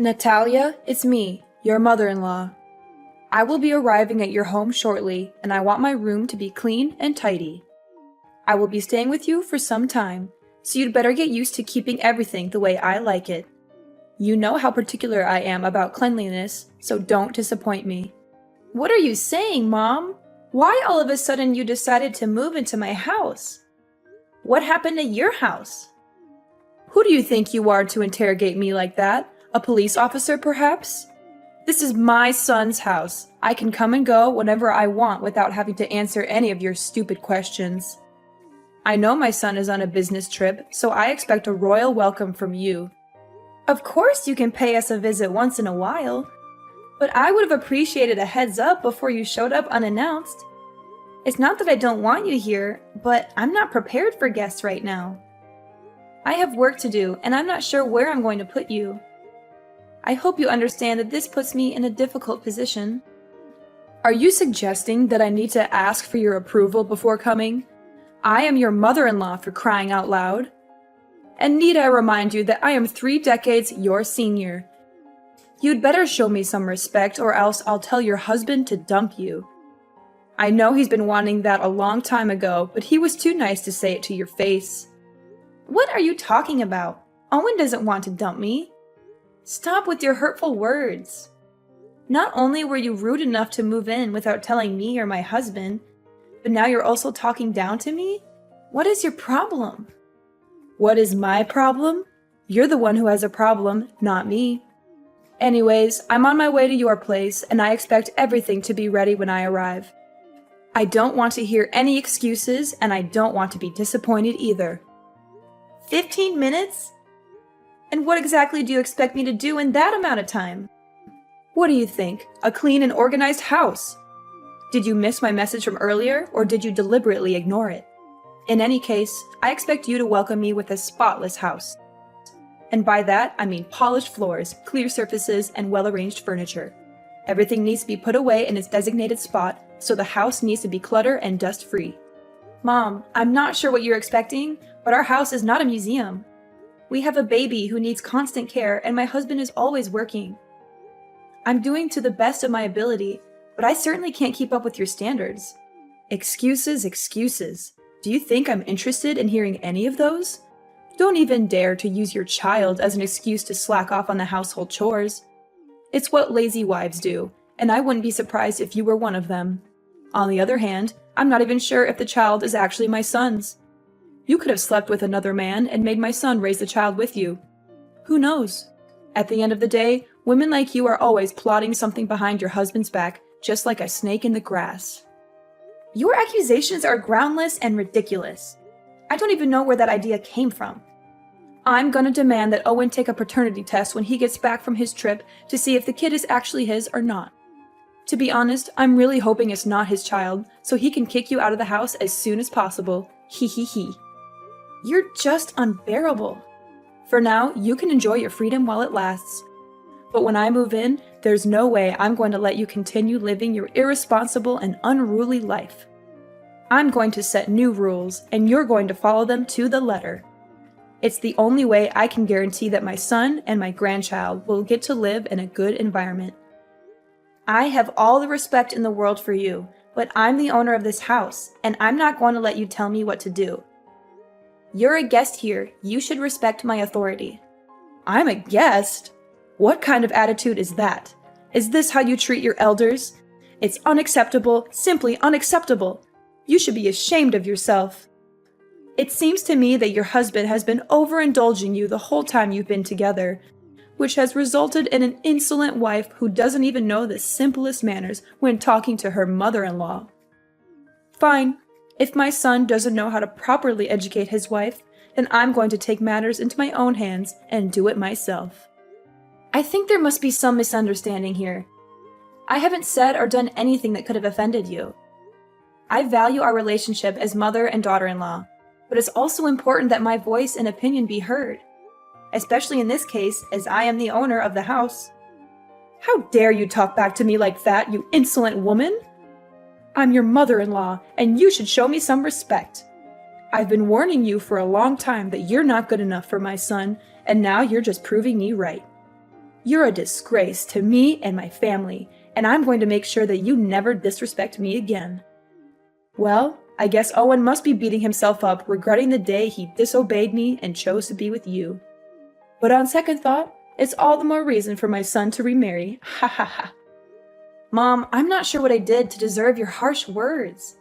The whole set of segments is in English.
Natalia, it's me, your mother-in-law. I will be arriving at your home shortly, and I want my room to be clean and tidy. I will be staying with you for some time, so you'd better get used to keeping everything the way I like it. You know how particular I am about cleanliness, so don't disappoint me. What are you saying, Mom? Why all of a sudden you decided to move into my house? What happened to your house? Who do you think you are to interrogate me like that? A police officer, perhaps? This is my son's house. I can come and go whenever I want without having to answer any of your stupid questions. I know my son is on a business trip, so I expect a royal welcome from you. Of course you can pay us a visit once in a while, but I would have appreciated a heads up before you showed up unannounced. It's not that I don't want you here, but I'm not prepared for guests right now. I have work to do, and I'm not sure where I'm going to put you. I hope you understand that this puts me in a difficult position. Are you suggesting that I need to ask for your approval before coming? I am your mother-in-law, for crying out loud. And need I remind you that I am 3 decades your senior. You'd better show me some respect, or else I'll tell your husband to dump you. I know he's been wanting that a long time ago, but he was too nice to say it to your face. What are you talking about? Owen doesn't want to dump me. Stop with your hurtful words. Not only were you rude enough to move in without telling me or my husband, but now you're also talking down to me? What is your problem? What is my problem? You're the one who has a problem, not me. Anyways, I'm on my way to your place, and I expect everything to be ready when I arrive. I don't want to hear any excuses, and I don't want to be disappointed either. 15 minutes? And what exactly do you expect me to do in that amount of time? What do you think? A clean and organized house? Did you miss my message from earlier, or did you deliberately ignore it? In any case, I expect you to welcome me with a spotless house. And by that, I mean polished floors, clear surfaces, and well-arranged furniture. Everything needs to be put away in its designated spot, so the house needs to be clutter and dust-free. Mom, I'm not sure what you're expecting, but our house is not a museum. We have a baby who needs constant care, and my husband is always working. I'm doing to the best of my ability, but I certainly can't keep up with your standards. Excuses, excuses. Do you think I'm interested in hearing any of those? Don't even dare to use your child as an excuse to slack off on the household chores. It's what lazy wives do, and I wouldn't be surprised if you were one of them. On the other hand, I'm not even sure if the child is actually my son's. You could have slept with another man and made my son raise the child with you. Who knows? At the end of the day, women like you are always plotting something behind your husband's back, just like a snake in the grass. Your accusations are groundless and ridiculous. I don't even know where that idea came from. I'm gonna demand that Owen take a paternity test when he gets back from his trip to see if the kid is actually his or not. To be honest, I'm really hoping it's not his child, so he can kick you out of the house as soon as possible. Hee hee hee. You're just unbearable. For now, you can enjoy your freedom while it lasts. But when I move in, there's no way I'm going to let you continue living your irresponsible and unruly life. I'm going to set new rules, and you're going to follow them to the letter. It's the only way I can guarantee that my son and my grandchild will get to live in a good environment. I have all the respect in the world for you, but I'm the owner of this house, and I'm not going to let you tell me what to do. You're a guest here. You should respect my authority. I'm a guest? What kind of attitude is that? Is this how you treat your elders? It's unacceptable, simply unacceptable. You should be ashamed of yourself. It seems to me that your husband has been overindulging you the whole time you've been together, which has resulted in an insolent wife who doesn't even know the simplest manners when talking to her mother-in-law. Fine. If my son doesn't know how to properly educate his wife, then I'm going to take matters into my own hands and do it myself. I think there must be some misunderstanding here. I haven't said or done anything that could have offended you. I value our relationship as mother and daughter-in-law, but it's also important that my voice and opinion be heard, especially in this case, as I am the owner of the house. How dare you talk back to me like that, you insolent woman? I'm your mother-in-law, and you should show me some respect. I've been warning you for a long time that you're not good enough for my son, and now you're just proving me right. You're a disgrace to me and my family, and I'm going to make sure that you never disrespect me again." Well, I guess Owen must be beating himself up, regretting the day he disobeyed me and chose to be with you. But on second thought, it's all the more reason for my son to remarry. Ha ha ha. Mom, I'm not sure what I did to deserve your harsh words.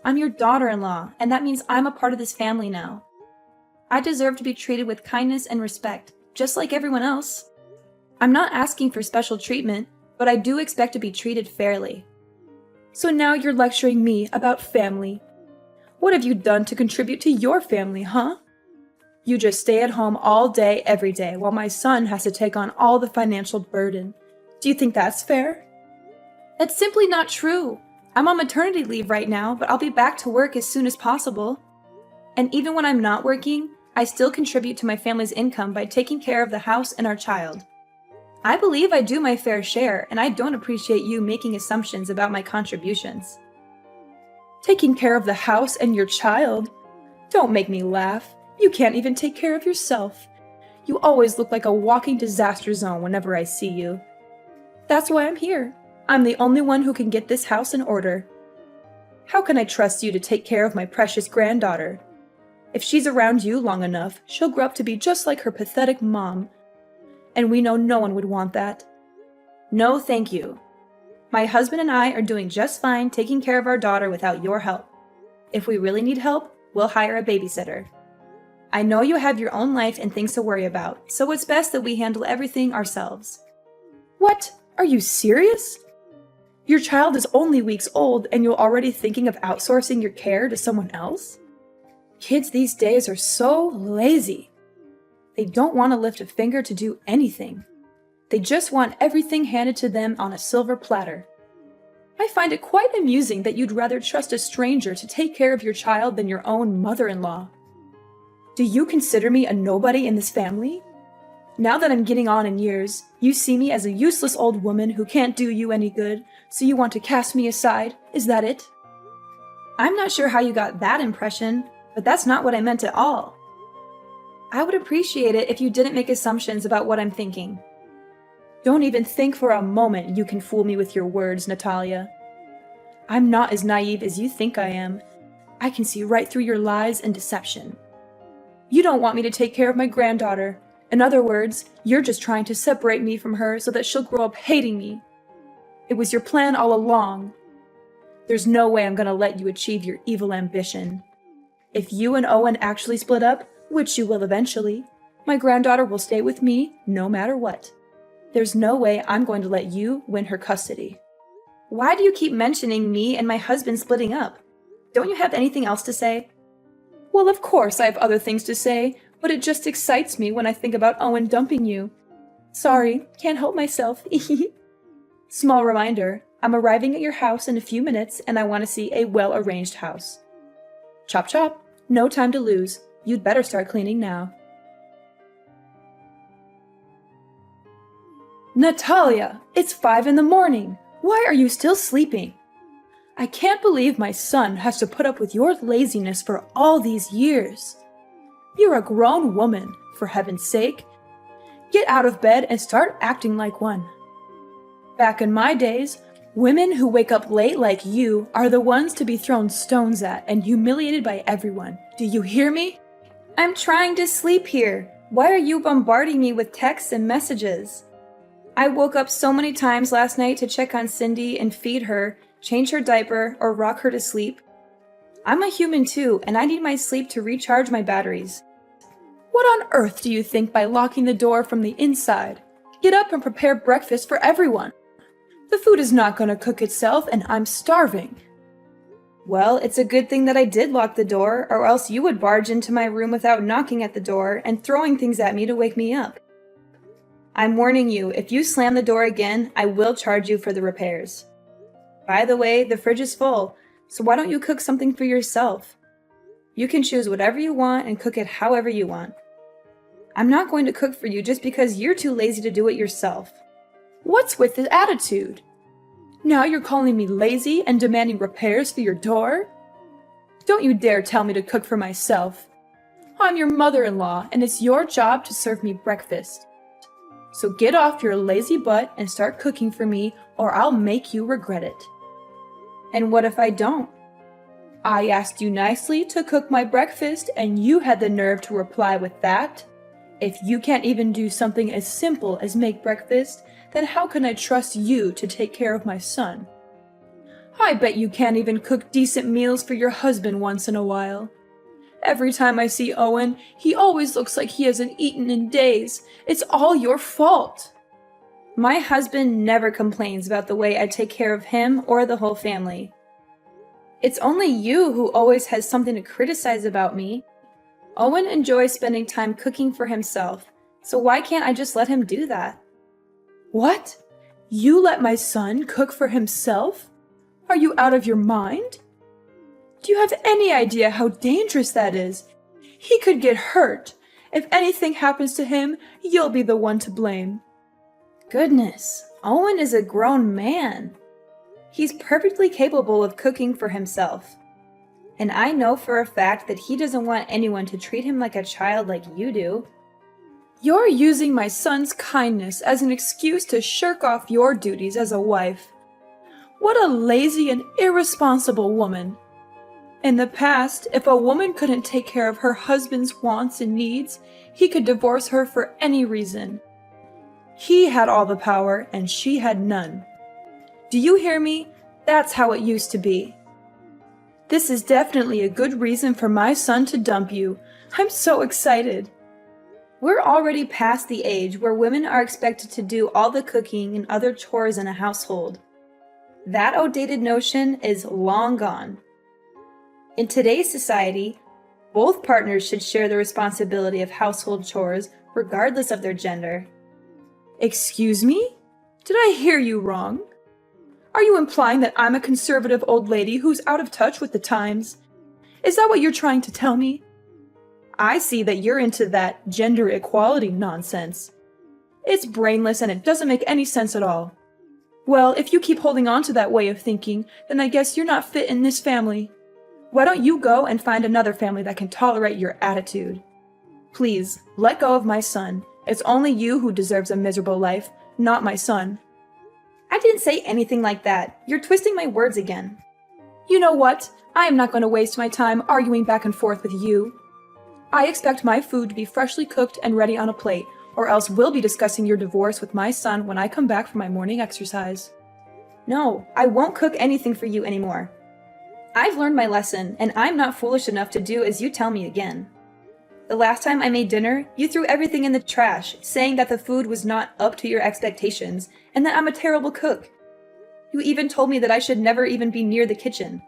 I'm your daughter-in-law, and that means I'm a part of this family now. I deserve to be treated with kindness and respect, just like everyone else. I'm not asking for special treatment, but I do expect to be treated fairly. So now you're lecturing me about family. What have you done to contribute to your family, huh? You just stay at home all day, every day, while my son has to take on all the financial burden. Do you think that's fair? That's simply not true. I'm on maternity leave right now, but I'll be back to work as soon as possible. And even when I'm not working, I still contribute to my family's income by taking care of the house and our child. I believe I do my fair share, and I don't appreciate you making assumptions about my contributions. Taking care of the house and your child? Don't make me laugh. You can't even take care of yourself. You always look like a walking disaster zone whenever I see you. That's why I'm here. I'm the only one who can get this house in order. How can I trust you to take care of my precious granddaughter? If she's around you long enough, she'll grow up to be just like her pathetic mom. And we know no one would want that. No, thank you. My husband and I are doing just fine taking care of our daughter without your help. If we really need help, we'll hire a babysitter. I know you have your own life and things to worry about, so it's best that we handle everything ourselves. What? Are you serious? Your child is only weeks old and you're already thinking of outsourcing your care to someone else? Kids these days are so lazy. They don't want to lift a finger to do anything. They just want everything handed to them on a silver platter. I find it quite amusing that you'd rather trust a stranger to take care of your child than your own mother-in-law. Do you consider me a nobody in this family? Now that I'm getting on in years, you see me as a useless old woman who can't do you any good, so you want to cast me aside, is that it? I'm not sure how you got that impression, but that's not what I meant at all. I would appreciate it if you didn't make assumptions about what I'm thinking. Don't even think for a moment you can fool me with your words, Natalia. I'm not as naive as you think I am. I can see right through your lies and deception. You don't want me to take care of my granddaughter. In other words, you're just trying to separate me from her so that she'll grow up hating me. It was your plan all along. There's no way I'm going to let you achieve your evil ambition. If you and Owen actually split up, which you will eventually, my granddaughter will stay with me no matter what. There's no way I'm going to let you win her custody. Why do you keep mentioning me and my husband splitting up? Don't you have anything else to say? Well, of course I have other things to say, but it just excites me when I think about Owen dumping you. Sorry, can't help myself. Small reminder, I'm arriving at your house in a few minutes and I want to see a well-arranged house. Chop chop, no time to lose. You'd better start cleaning now. Natalia, it's 5 a.m. Why are you still sleeping? I can't believe my son has to put up with your laziness for all these years. You're a grown woman, for heaven's sake. Get out of bed and start acting like one. Back in my days, women who wake up late like you are the ones to be thrown stones at and humiliated by everyone. Do you hear me? I'm trying to sleep here. Why are you bombarding me with texts and messages? I woke up so many times last night to check on Cindy and feed her, change her diaper, or rock her to sleep. I'm a human too, and I need my sleep to recharge my batteries. What on earth do you think by locking the door from the inside? Get up and prepare breakfast for everyone. The food is not going to cook itself, and I'm starving. Well, it's a good thing that I did lock the door, or else you would barge into my room without knocking at the door and throwing things at me to wake me up. I'm warning you, if you slam the door again, I will charge you for the repairs. By the way, the fridge is full, so why don't you cook something for yourself? You can choose whatever you want and cook it however you want. I'm not going to cook for you just because you're too lazy to do it yourself. What's with this attitude? Now you're calling me lazy and demanding repairs for your door? Don't you dare tell me to cook for myself. I'm your mother-in-law, and it's your job to serve me breakfast. So get off your lazy butt and start cooking for me, or I'll make you regret it. And what if I don't? I asked you nicely to cook my breakfast, and you had the nerve to reply with that? If you can't even do something as simple as make breakfast, then how can I trust you to take care of my son? I bet you can't even cook decent meals for your husband once in a while. Every time I see Owen, he always looks like he hasn't eaten in days. It's all your fault. My husband never complains about the way I take care of him or the whole family. It's only you who always has something to criticize about me. Owen enjoys spending time cooking for himself, so why can't I just let him do that? What? You let my son cook for himself? Are you out of your mind? Do you have any idea how dangerous that is? He could get hurt. If anything happens to him, you'll be the one to blame. Goodness, Owen is a grown man. He's perfectly capable of cooking for himself. And I know for a fact that he doesn't want anyone to treat him like a child like you do. You're using my son's kindness as an excuse to shirk off your duties as a wife. What a lazy and irresponsible woman. In the past, if a woman couldn't take care of her husband's wants and needs, he could divorce her for any reason. He had all the power and she had none. Do you hear me? That's how it used to be. This is definitely a good reason for my son to dump you. I'm so excited. We're already past the age where women are expected to do all the cooking and other chores in a household. That outdated notion is long gone. In today's society, both partners should share the responsibility of household chores regardless of their gender. Excuse me? Did I hear you wrong? Are you implying that I'm a conservative old lady who's out of touch with the times? Is that what you're trying to tell me? I see that you're into that gender equality nonsense. It's brainless and it doesn't make any sense at all. Well, if you keep holding on to that way of thinking, then I guess you're not fit in this family. Why don't you go and find another family that can tolerate your attitude? Please, let go of my son. It's only you who deserves a miserable life, not my son. I didn't say anything like that. You're twisting my words again. You know what? I am not going to waste my time arguing back and forth with you. I expect my food to be freshly cooked and ready on a plate, or else we'll be discussing your divorce with my son when I come back from my morning exercise. No, I won't cook anything for you anymore. I've learned my lesson, and I'm not foolish enough to do as you tell me again. The last time I made dinner, you threw everything in the trash, saying that the food was not up to your expectations, and that I'm a terrible cook. You even told me that I should never even be near the kitchen.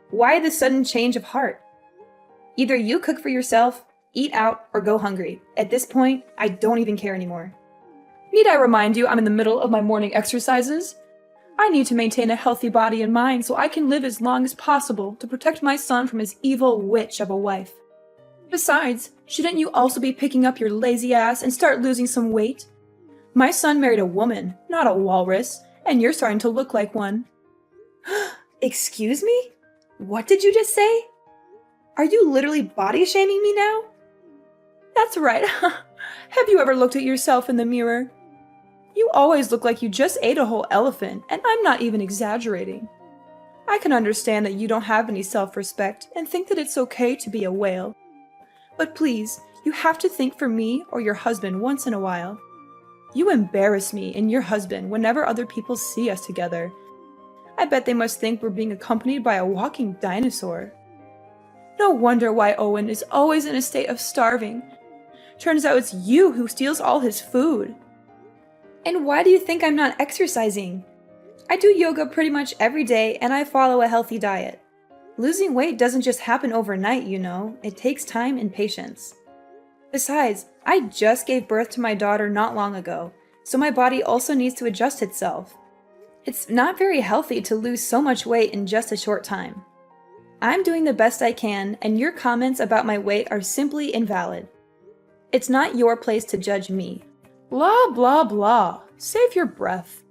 Why the sudden change of heart? Either you cook for yourself, eat out, or go hungry. At this point, I don't even care anymore. Need I remind you I'm in the middle of my morning exercises? I need to maintain a healthy body and mind so I can live as long as possible to protect my son from his evil witch of a wife. Besides, shouldn't you also be picking up your lazy ass and start losing some weight? My son married a woman, not a walrus, and you're starting to look like one. Excuse me? What did you just say? Are you literally body shaming me now? That's right. Have you ever looked at yourself in the mirror? You always look like you just ate a whole elephant, and I'm not even exaggerating. I can understand that you don't have any self-respect and think that it's okay to be a whale. But please, you have to think for me or your husband once in a while. You embarrass me and your husband whenever other people see us together. I bet they must think we're being accompanied by a walking dinosaur. No wonder why Owen is always in a state of starving. Turns out it's you who steals all his food. And why do you think I'm not exercising? I do yoga pretty much every day and I follow a healthy diet. Losing weight doesn't just happen overnight, you know. It takes time and patience. Besides, I just gave birth to my daughter not long ago, so my body also needs to adjust itself. It's not very healthy to lose so much weight in just a short time. I'm doing the best I can, and your comments about my weight are simply invalid. It's not your place to judge me. Blah, blah, blah. Save your breath.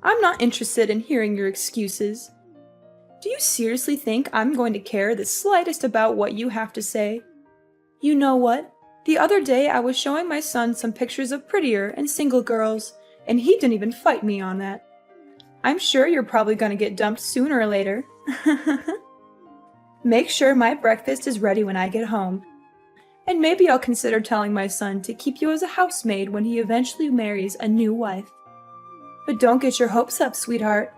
I'm not interested in hearing your excuses. Do you seriously think I'm going to care the slightest about what you have to say? You know what? The other day I was showing my son some pictures of prettier and single girls, and he didn't even fight me on that. I'm sure you're probably going to get dumped sooner or later. Make sure my breakfast is ready when I get home. And maybe I'll consider telling my son to keep you as a housemaid when he eventually marries a new wife. But don't get your hopes up, sweetheart.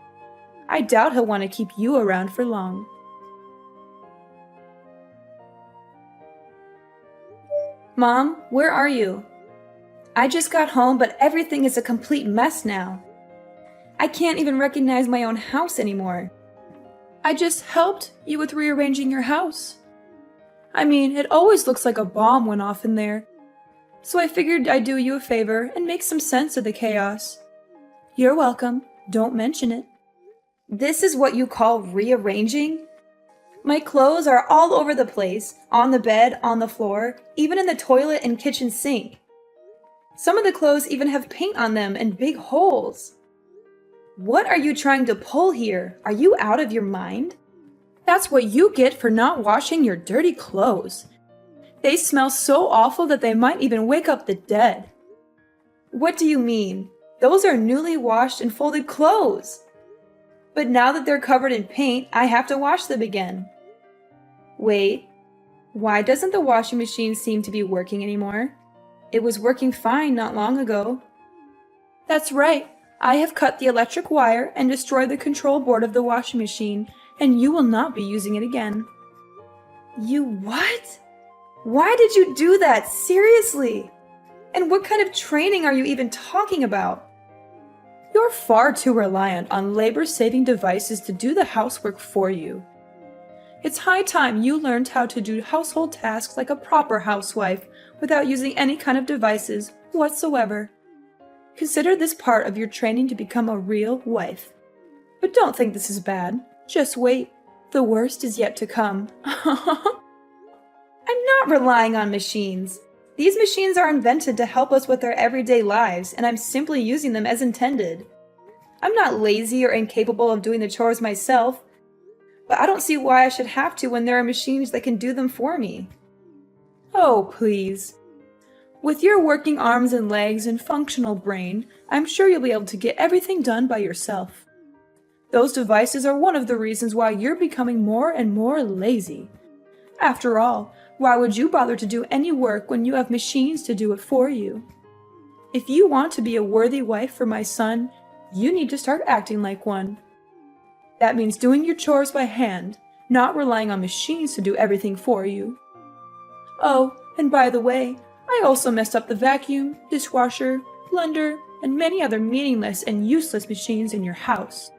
I doubt he'll want to keep you around for long. Mom, where are you? I just got home, but everything is a complete mess now. I can't even recognize my own house anymore. I just helped you with rearranging your house. I mean, it always looks like a bomb went off in there. So I figured I'd do you a favor and make some sense of the chaos. You're welcome. Don't mention it. This is what you call rearranging? My clothes are all over the place, on the bed, on the floor, even in the toilet and kitchen sink. Some of the clothes even have paint on them and big holes. What are you trying to pull here? Are you out of your mind? That's what you get for not washing your dirty clothes. They smell so awful that they might even wake up the dead. What do you mean? Those are newly washed and folded clothes. But now that they're covered in paint, I have to wash them again. Wait, why doesn't the washing machine seem to be working anymore? It was working fine not long ago. That's right. I have cut the electric wire and destroyed the control board of the washing machine, and you will not be using it again. You what? Why did you do that? Seriously? And what kind of training are you even talking about? You're far too reliant on labor-saving devices to do the housework for you. It's high time you learned how to do household tasks like a proper housewife without using any kind of devices whatsoever. Consider this part of your training to become a real wife. But don't think this is bad. Just wait. The worst is yet to come. I'm not relying on machines. These machines are invented to help us with our everyday lives, and I'm simply using them as intended. I'm not lazy or incapable of doing the chores myself, but I don't see why I should have to when there are machines that can do them for me. Oh, please. With your working arms and legs and functional brain, I'm sure you'll be able to get everything done by yourself. Those devices are one of the reasons why you're becoming more and more lazy. After all, why would you bother to do any work when you have machines to do it for you? If you want to be a worthy wife for my son, you need to start acting like one. That means doing your chores by hand, not relying on machines to do everything for you. Oh, and by the way, I also messed up the vacuum, dishwasher, blender, and many other meaningless and useless machines in your house.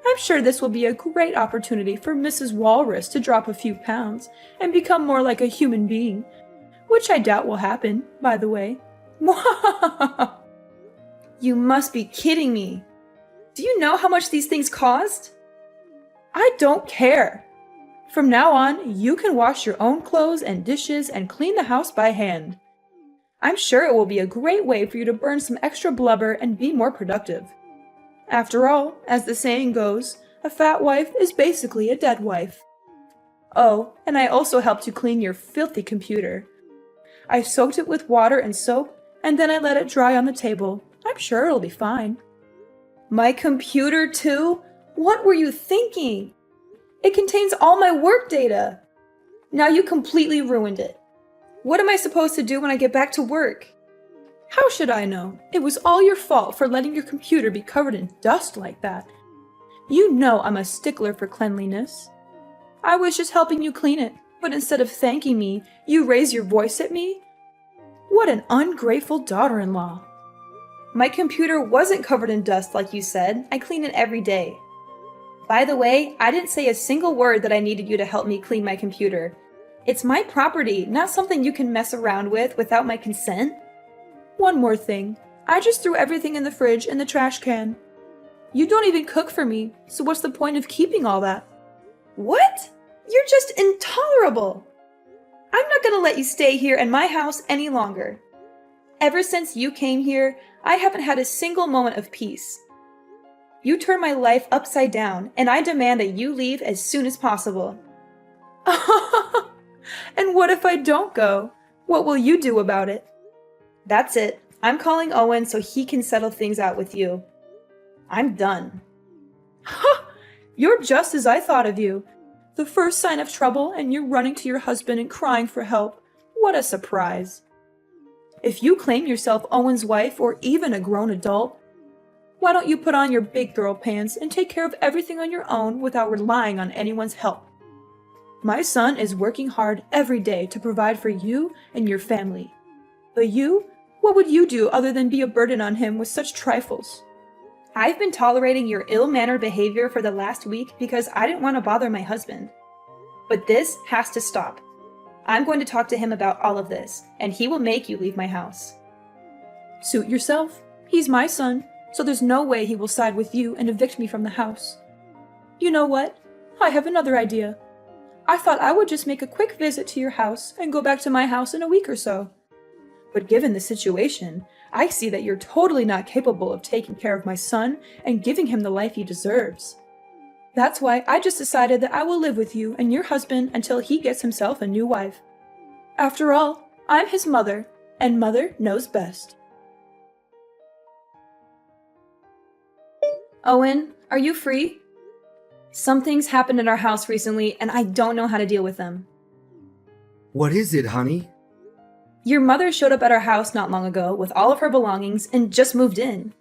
I'm sure this will be a great opportunity for Mrs. Walrus to drop a few pounds and become more like a human being, which I doubt will happen, by the way. You must be kidding me. Do you know how much these things cost? I don't care. From now on, you can wash your own clothes and dishes and clean the house by hand. I'm sure it will be a great way for you to burn some extra blubber and be more productive. After all, as the saying goes, a fat wife is basically a dead wife. Oh, and I also helped you clean your filthy computer. I soaked it with water and soap, and then I let it dry on the table. I'm sure it'll be fine. My computer too? What were you thinking? It contains all my work data. Now you completely ruined it. What am I supposed to do when I get back to work? How should I know? It was all your fault for letting your computer be covered in dust like that. You know I'm a stickler for cleanliness. I was just helping you clean it, but instead of thanking me, you raise your voice at me? What an ungrateful daughter-in-law. My computer wasn't covered in dust like you said. I clean it every day. By the way, I didn't say a single word that I needed you to help me clean my computer. It's my property, not something you can mess around with without my consent. One more thing. I just threw everything in the fridge and the trash can. You don't even cook for me, so what's the point of keeping all that? What? You're just intolerable! I'm not gonna let you stay here in my house any longer. Ever since you came here, I haven't had a single moment of peace. You turned my life upside down, and I demand that you leave as soon as possible. And what if I don't go? What will you do about it? That's it. I'm calling Owen so he can settle things out with you. I'm done. Ha! You're just as I thought of you. The first sign of trouble and you're running to your husband and crying for help. What a surprise. If you claim yourself Owen's wife or even a grown adult, why don't you put on your big girl pants and take care of everything on your own without relying on anyone's help? My son is working hard every day to provide for you and your family. But you, what would you do other than be a burden on him with such trifles? I've been tolerating your ill-mannered behavior for the last week because I didn't want to bother my husband. But this has to stop. I'm going to talk to him about all of this, and he will make you leave my house. Suit yourself. He's my son, so there's no way he will side with you and evict me from the house. You know what? I have another idea. I thought I would just make a quick visit to your house and go back to my house in a week or so. But given the situation, I see that you're totally not capable of taking care of my son and giving him the life he deserves. That's why I just decided that I will live with you and your husband until he gets himself a new wife. After all, I'm his mother, and mother knows best. Owen, are you free? Some things happened in our house recently, and I don't know how to deal with them. What is it, honey? Your mother showed up at our house not long ago with all of her belongings and just moved in.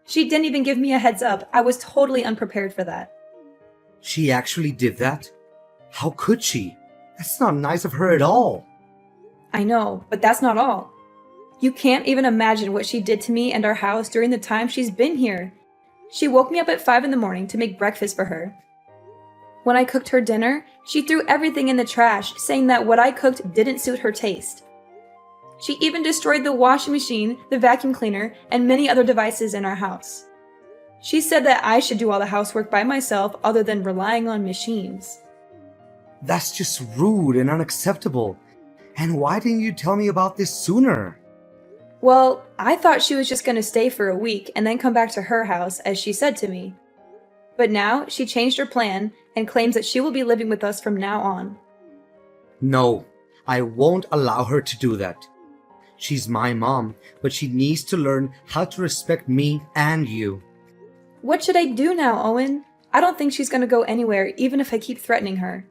She didn't even give me a heads up. I was totally unprepared for that. She actually did that? How could she? That's not nice of her at all. I know, but that's not all. You can't even imagine what she did to me and our house during the time she's been here. She woke me up at 5 in the morning to make breakfast for her. When I cooked her dinner, she threw everything in the trash, saying that what I cooked didn't suit her taste. She even destroyed the washing machine, the vacuum cleaner, and many other devices in our house. She said that I should do all the housework by myself other than relying on machines. That's just rude and unacceptable. And why didn't you tell me about this sooner? Well, I thought she was just going to stay for a week and then come back to her house, as she said to me. But now she changed her plan and claims that she will be living with us from now on. No, I won't allow her to do that. She's my mom, but she needs to learn how to respect me and you. What should I do now, Owen? I don't think she's going to go anywhere, even if I keep threatening her.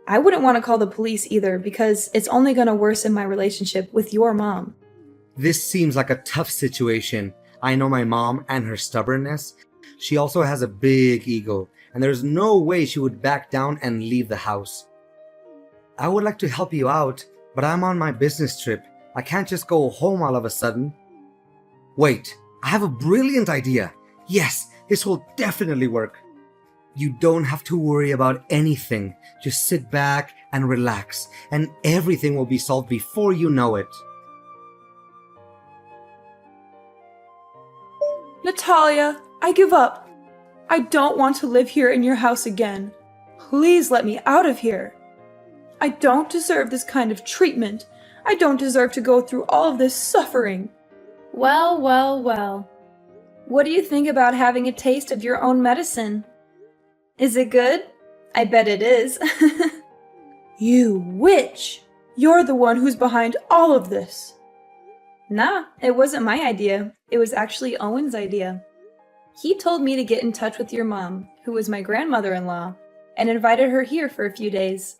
I wouldn't want to call the police either, because it's only going to worsen my relationship with your mom. This seems like a tough situation. I know my mom and her stubbornness. She also has a big ego, and there's no way she would back down and leave the house. I would like to help you out, but I'm on my business trip. I can't just go home all of a sudden. Wait, I have a brilliant idea. Yes, this will definitely work. You don't have to worry about anything. Just sit back and relax, and everything will be solved before you know it. Natalia, I give up. I don't want to live here in your house again. Please let me out of here. I don't deserve this kind of treatment. I don't deserve to go through all of this suffering. Well, well, well. What do you think about having a taste of your own medicine? Is it good? I bet it is. You witch! You're the one who's behind all of this. Nah, it wasn't my idea. It was actually Owen's idea. He told me to get in touch with your mom, who was my grandmother-in-law, and invited her here for a few days.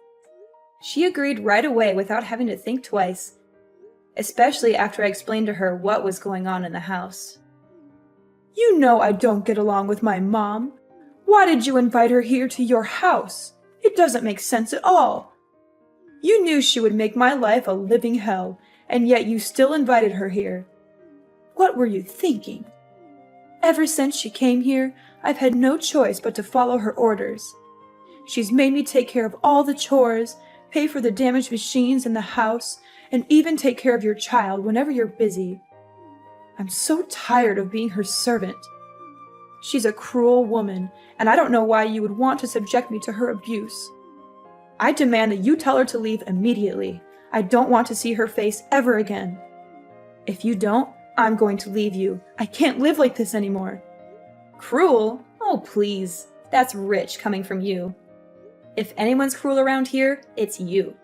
She agreed right away without having to think twice, especially after I explained to her what was going on in the house. You know I don't get along with my mom. Why did you invite her here to your house? It doesn't make sense at all. You knew she would make my life a living hell, and yet you still invited her here. What were you thinking? Ever since she came here, I've had no choice but to follow her orders. She's made me take care of all the chores, pay for the damaged machines in the house, and even take care of your child whenever you're busy. I'm so tired of being her servant. She's a cruel woman, and I don't know why you would want to subject me to her abuse. I demand that you tell her to leave immediately. I don't want to see her face ever again. If you don't, I'm going to leave you. I can't live like this anymore. Cruel? Oh, please. That's rich coming from you. If anyone's cruel around here, it's you.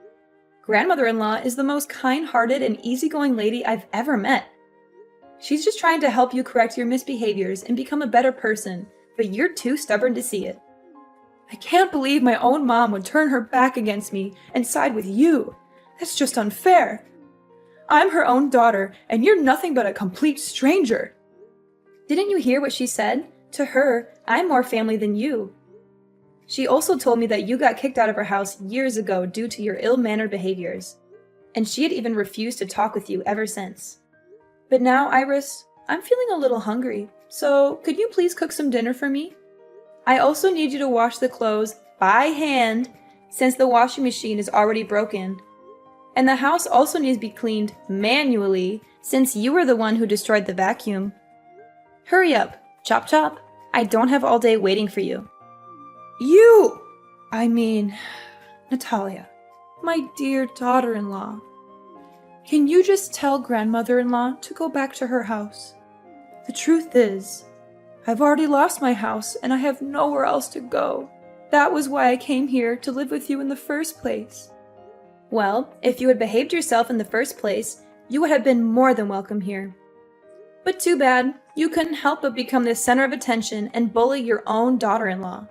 Grandmother-in-law is the most kind-hearted and easygoing lady I've ever met. She's just trying to help you correct your misbehaviors and become a better person, but you're too stubborn to see it. I can't believe my own mom would turn her back against me and side with you. That's just unfair. I'm her own daughter, and you're nothing but a complete stranger. Didn't you hear what she said? To her, I'm more family than you. She also told me that you got kicked out of her house years ago due to your ill-mannered behaviors, and she had even refused to talk with you ever since. But now, Iris, I'm feeling a little hungry, so could you please cook some dinner for me? I also need you to wash the clothes by hand since the washing machine is already broken. And the house also needs to be cleaned manually since you were the one who destroyed the vacuum. Hurry up, chop chop. I don't have all day waiting for you. Natalia, my dear daughter-in-law. Can you just tell grandmother-in-law to go back to her house? The truth is, I've already lost my house and I have nowhere else to go. That was why I came here to live with you in the first place. Well, if you had behaved yourself in the first place, you would have been more than welcome here. But too bad, you couldn't help but become the center of attention and bully your own daughter-in-law.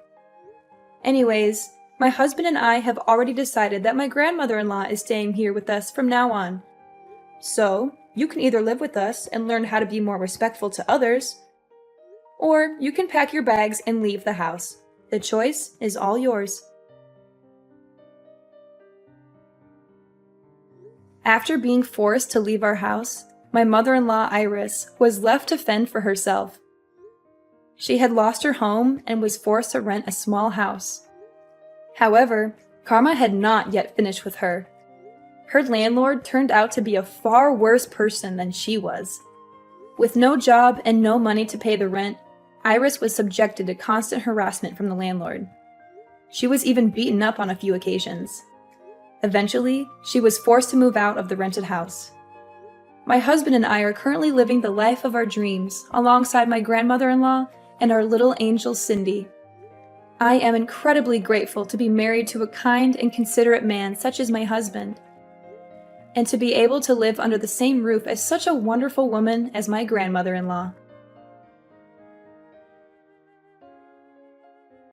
Anyways, my husband and I have already decided that my grandmother-in-law is staying here with us from now on. So, you can either live with us and learn how to be more respectful to others, or you can pack your bags and leave the house. The choice is all yours. After being forced to leave our house, my mother-in-law Iris was left to fend for herself. She had lost her home and was forced to rent a small house. However, karma had not yet finished with her. Her landlord turned out to be a far worse person than she was. With no job and no money to pay the rent, Iris was subjected to constant harassment from the landlord. She was even beaten up on a few occasions. Eventually, she was forced to move out of the rented house. My husband and I are currently living the life of our dreams alongside my grandmother-in-law and our little angel Cindy. I am incredibly grateful to be married to a kind and considerate man such as my husband, and to be able to live under the same roof as such a wonderful woman as my grandmother-in-law.